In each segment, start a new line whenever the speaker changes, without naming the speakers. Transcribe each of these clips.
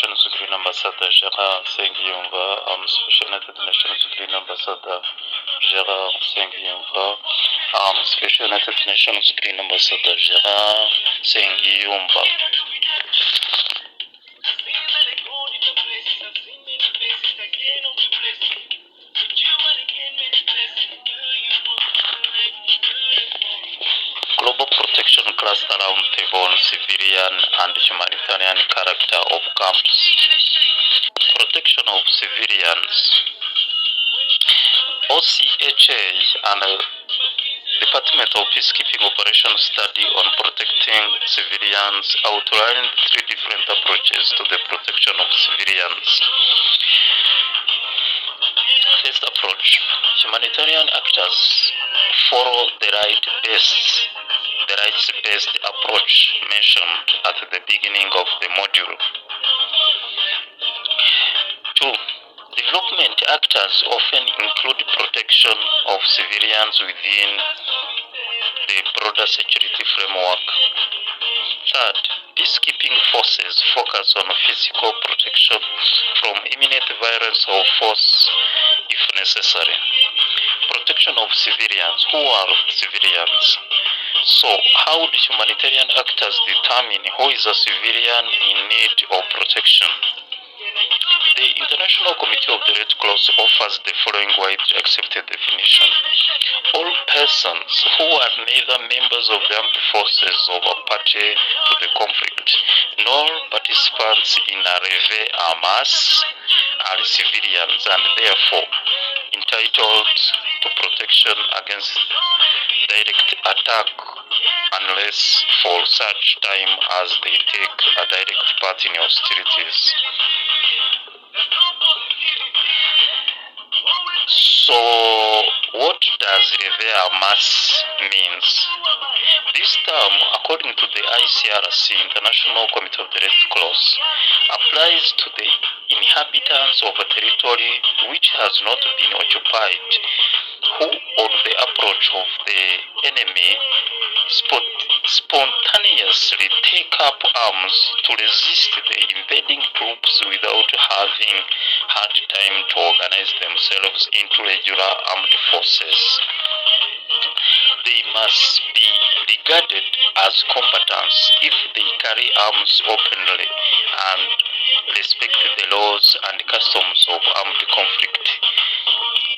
Nations Green Ambassador Gerard Nsengiyumva, Special United Nations Green Ambassador Gerard Nsengiyumva, Special United Nations Green Ambassador Gerard Nsengiyumva. Global Protection Cluster Roundtable on Civilian and Humanitarian Character of Camps. Protection of Civilians. OCHA and Department of Peacekeeping Operations Study on Protecting Civilians outlined 3 different approaches to the protection of civilians. First approach, humanitarian actors follow the rights-based approach mentioned at the beginning of the module. 2. Development actors often include protection of civilians within the broader security framework. 3rd, peacekeeping forces focus on physical protection from imminent violence or force if necessary. Protection of civilians. Who are civilians? So, how do humanitarian actors determine who is a civilian in need of protection? The International Committee of the Red Cross offers the following widely accepted definition. All persons who are neither members of the armed forces or a party to the conflict, nor participants in a levée en masse are civilians and therefore entitled to protection against direct attack unless for such time as they take a direct part in hostilities. So, what does levée en masse means? This term, according to the ICRC, International Committee of the Red Cross, applies to the inhabitants of a territory which has not been occupied, who, on the approach of the enemy, spontaneously take up arms to resist the invading troops without having had time to organize themselves into regular armed forces. They must be regarded as combatants if they carry arms openly and respect the laws and customs of armed conflict.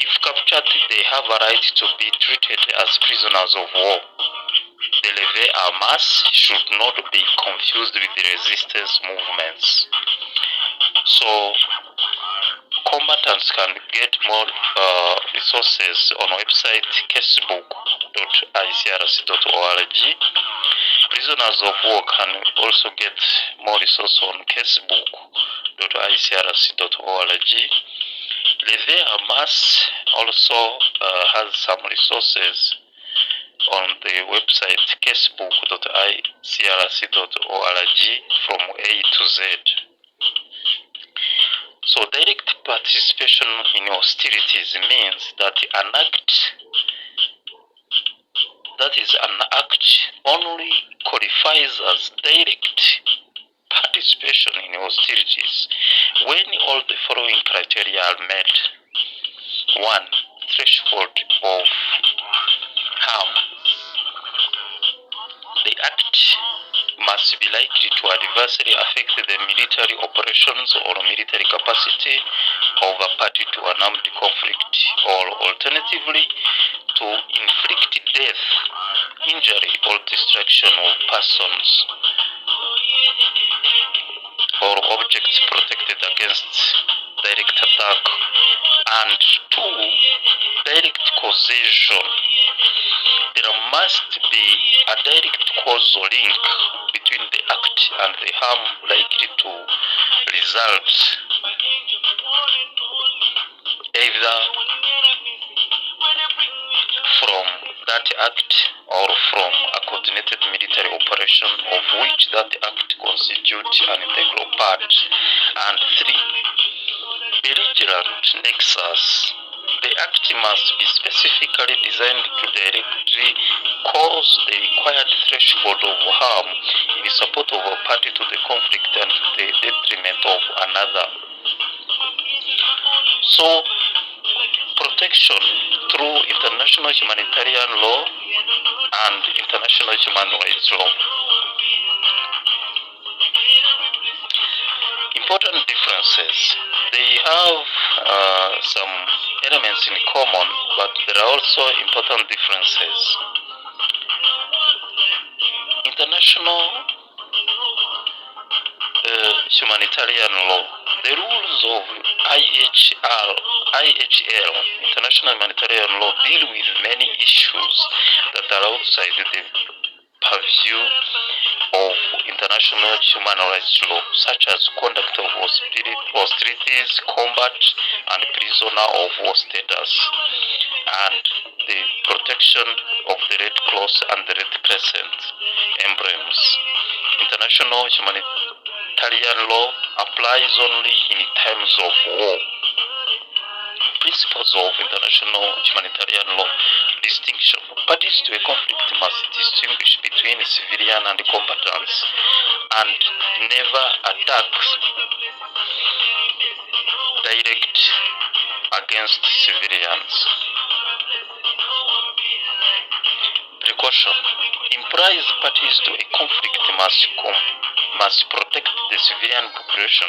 If captured, they have a right to be treated as prisoners of war. The levée en masse should not be confused with the resistance movements. So, combatants can get more resources on website casebook.icrc.org. Prisoners of war can also get more resources on casebook.icrc.org. Levée en masse also has some resources on the website casebook.icrc.org from A to Z. So direct participation in hostilities means that an act only qualifies as direct participation in hostilities when all the following criteria are met. 1. Threshold of harm. The act must be likely to adversely affect the military operations or military capacity of a party to an armed conflict, or alternatively, to inflict death, injury, or destruction of persons or objects protected against direct attack. And 2. Direct causation. There must be a direct causal link between the act and the harm likely to result, either from that act or from a coordinated military operation of which that act constitutes an integral part. And 3. Belligerent nexus. The act must be specifically designed to directly cause the required threshold of harm in support of a party to the conflict and to the detriment of another. So, protection through international humanitarian law and international human rights law. Important differences. They have some elements in common, but there are also important differences. International humanitarian law. The rules of IHL, International Humanitarian Law, deal with many issues that are outside the purview of international human rights law, such as conduct of hostilities, combat, and prisoner of war status, and the protection of the Red Cross and the Red Crescent emblems. International humanitarian law applies only in times of war. Principles of international humanitarian law. Distinction. Parties to a conflict must distinguish between civilian and combatants and never attacks direct against civilians. Precaution. Implies parties to a conflict must protect the civilian population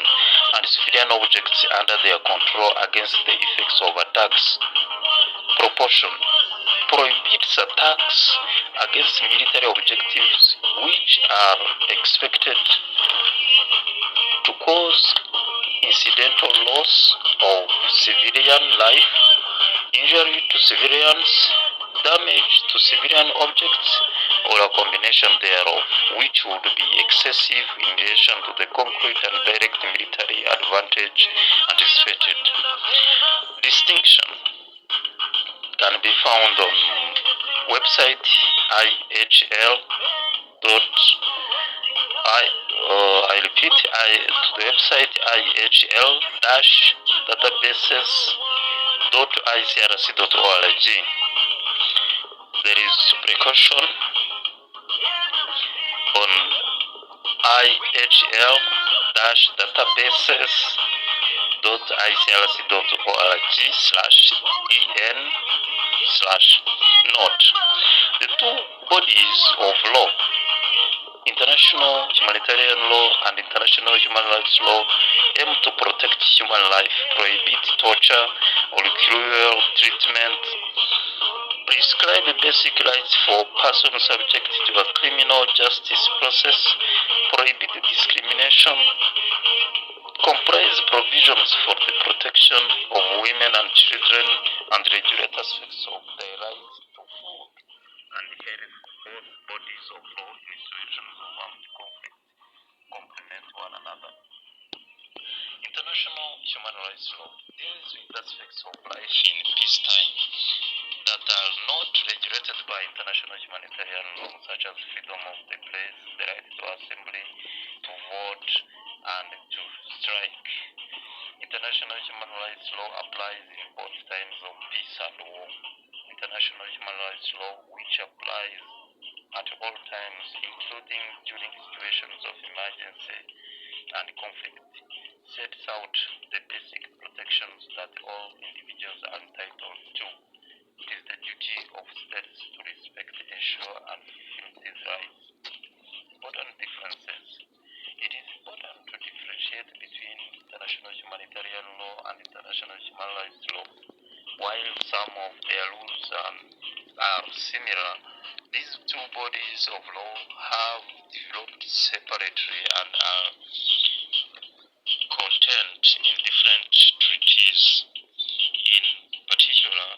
and civilian objects under their control against the effects of attacks. Proportion. Prohibits attacks against military objectives which are expected to cause incidental loss of civilian life, injury to civilians, damage to civilian objects, or a combination thereof, which would be excessive in relation to the concrete and direct military advantage anticipated. Distinction can be found on website I repeat, the website IHL-databases.icrc.org. There is precaution on IHL-databases.icrc.org/en/note. The two bodies of law, international humanitarian law and international human rights law, aim to protect human life, prohibit torture or cruel treatment, prescribe basic rights for persons subject to a criminal justice process, prohibit discrimination, comprise provisions for the protection of women and children, and regulate aspects of their right to food and health. Both bodies of law in situations of armed conflict complement one another. International human rights law deals with aspects of life in peacetime that are not regulated by international humanitarian law, such as freedom of the press, the right to assembly, to vote, and to strike. International human rights law applies in both times of peace and war. International human rights law, which applies at all times, including during situations of emergency and conflict, sets out the basic protections that all individuals are entitled to. It is the duty of states to respect, ensure, and fulfill these rights. Important differences. It is important to differentiate between international humanitarian law and international human rights law. While some of their rules are similar, these two bodies of law have developed separately and are contained in different treaties. In particular,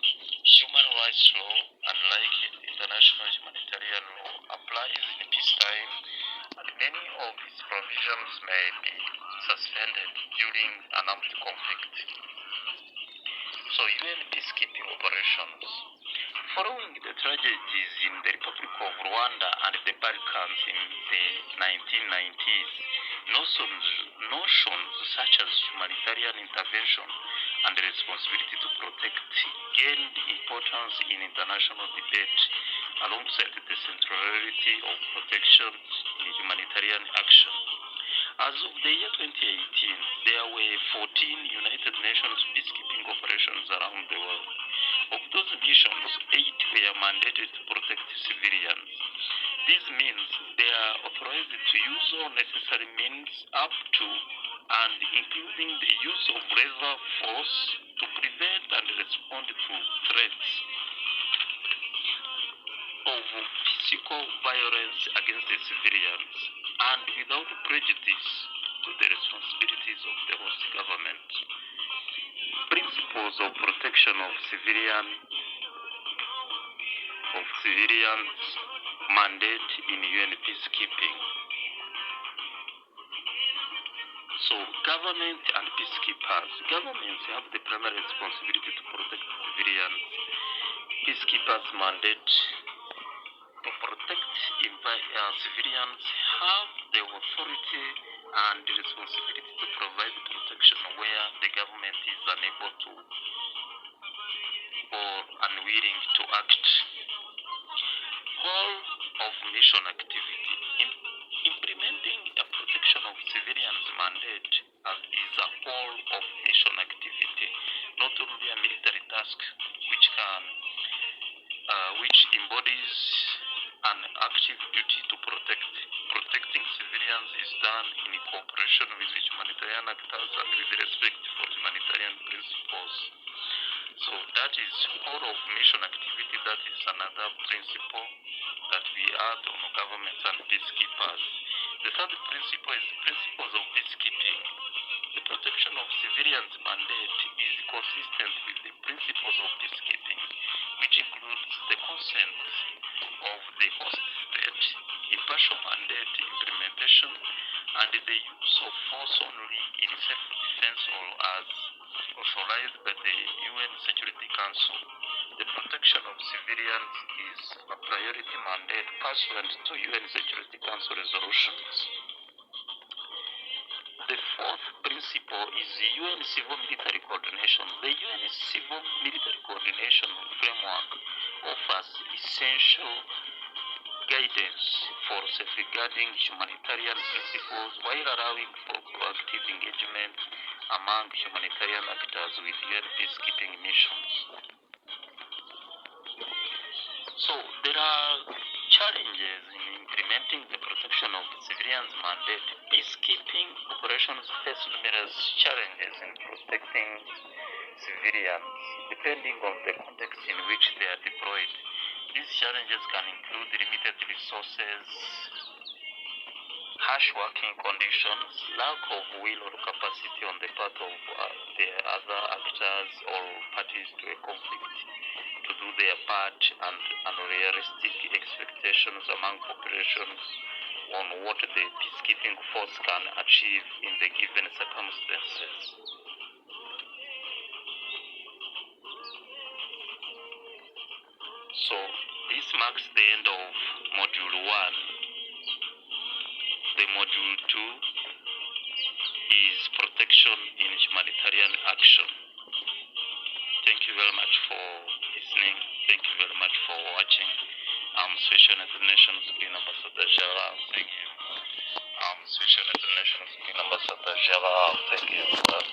human rights law, unlike international humanitarian law, applies in peacetime, and many of its provisions may be suspended during an armed conflict. So, UN peacekeeping operations. Following the tragedies in the Republic of Rwanda and the Balkans in the 1990s, notions such as humanitarian intervention and the responsibility to protect gained importance in international debate alongside the centrality of protection in humanitarian action. As of the year 2018, there were 14 United Nations peacekeeping operations around the world. Of those missions, 8 were mandated to protect civilians. This means they are authorized to use all necessary means up to and including the use of lethal force to prevent and respond to threats of physical violence against the civilians and without prejudice to the responsibilities of the host government. Principles of protection of civilians mandate in UN peacekeeping. So government and peacekeepers. Governments have the primary responsibility to protect civilians. Peacekeepers mandate to protect civilians have the authority and the responsibility to provide protection where the government is unable to or unwilling to act. Whole of mission activity. Implementing a protection of civilians mandate is a whole of mission activity, not only a military task which embodies an active duty to protect. Protecting civilians is done in cooperation with humanitarian actors and with respect for humanitarian principles. So that is whole of mission activity. That is another principle that we add on governments and peacekeepers. The third principle is principles of peacekeeping. The protection of civilians mandate is consistent with the principles of peacekeeping, which includes the consent of the host state, impartial mandate implementation, and the use of force only in self-defense or as authorized by the UN Security Council. The protection of civilians is a priority mandate pursuant to UN Security Council resolutions. The fourth principle is the UN Civil Military Coordination. The UN Civil Military Coordination framework offers essential guidance for safeguarding humanitarian principles while allowing for proactive engagement among humanitarian actors with UN peacekeeping missions. So there are challenges in implementing the protection of civilians mandate. Peacekeeping operations face numerous challenges in protecting civilians, depending on the context in which they are deployed. These challenges can include limited resources, harsh working conditions, lack of will or capacity on the part of the other actors or parties to a conflict to do their part, and unrealistic expectations among populations on what the peacekeeping force can achieve in the given circumstances. So this marks the end of Module 1. The Module 2 is protection in humanitarian action. Thank you very much for listening. Thank you very much for watching. I'm Special United Nations Green Ambassador Gerard. Thank you. I'm Special United Nations Green Ambassador Gerard. Thank you.